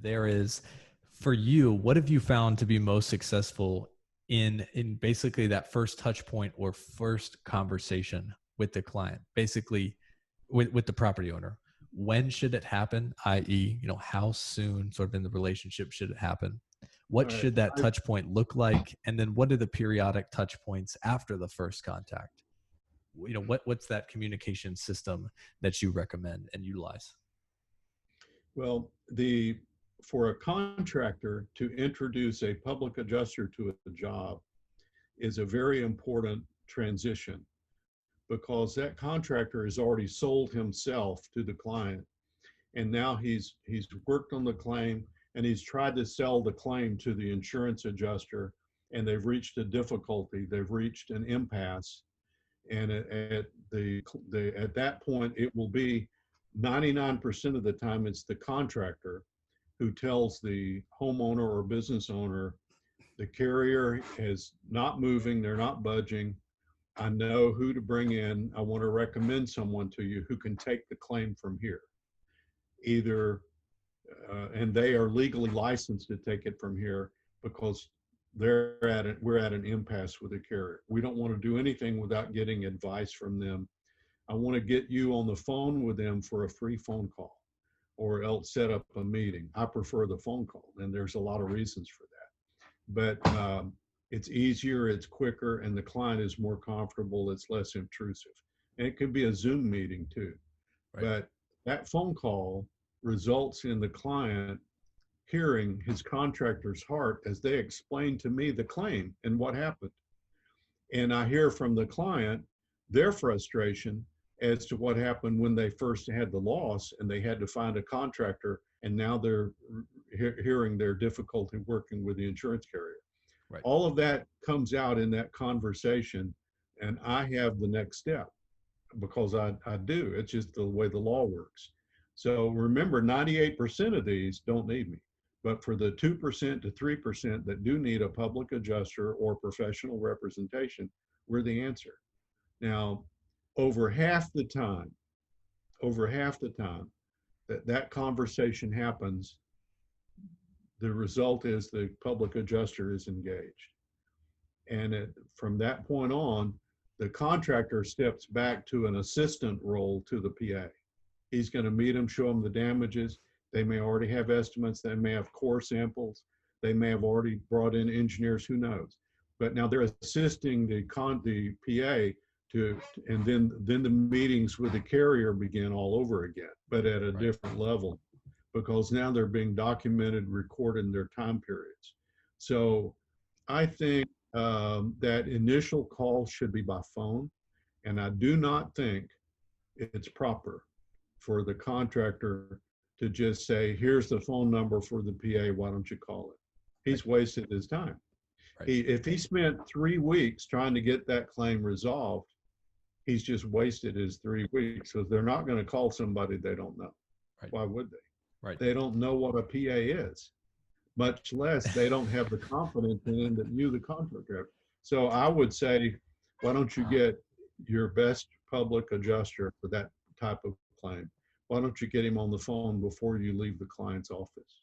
there is, for you, what have you found to be most successful in basically that first touch point or first conversation with the client, basically with the property owner? When should it happen? I.e., how soon sort of in the relationship should it happen? All What right. should that touch point look like? And then what are the periodic touch points after the first contact? What's that communication system that you recommend and utilize? Well, for a contractor to introduce a public adjuster to a job is a very important transition because that contractor has already sold himself to the client, and now he's worked on the claim and he's tried to sell the claim to the insurance adjuster, and they've reached a difficulty, they've reached an impasse, and at that point it will be 99% of the time it's the contractor who tells the homeowner or business owner the carrier is not moving, they're not budging. I know who to bring in. I want to recommend someone to you who can take the claim from here. Either, and they are legally licensed to take it from here because we're at an impasse with the carrier. We don't want to do anything without getting advice from them. I want to get you on the phone with them for a free phone call or else set up a meeting. I prefer the phone call, and there's a lot of reasons for that. But it's easier, it's quicker, and the client is more comfortable, it's less intrusive. And it could be a Zoom meeting too. Right. But that phone call results in the client hearing his contractor's heart as they explain to me the claim and what happened. And I hear from the client their frustration as to what happened when they first had the loss and they had to find a contractor, and now they're hearing their difficulty working with the insurance carrier. Right. All of that comes out in that conversation, and I have the next step because I do. It's just the way the law works. So remember, 98% of these don't need me. But for the 2% to 3% that do need a public adjuster or professional representation, we're the answer. Now, over half the time that conversation happens, the result is the public adjuster is engaged. And from that point on, the contractor steps back to an assistant role to the PA. He's going to meet them, show them the damages. They may already have estimates. They may have core samples. They may have already brought in engineers, who knows. But now they're assisting the PA and then the meetings with the carrier begin all over again, but at a different level, because now they're being documented, recorded in their time periods. So I think that initial call should be by phone, and I do not think it's proper for the contractor to just say, here's the phone number for the PA, why don't you call it? He's wasted his time. Right. If he spent 3 weeks trying to get that claim resolved, he's just wasted his 3 weeks, because they're not going to call somebody they don't know. Right. Why would they? Right. They don't know what a PA is, much less they don't have the confidence in that you, the contractor, have. So I would say, why don't you get your best public adjuster for that type of claim? Why don't you get him on the phone before you leave the client's office?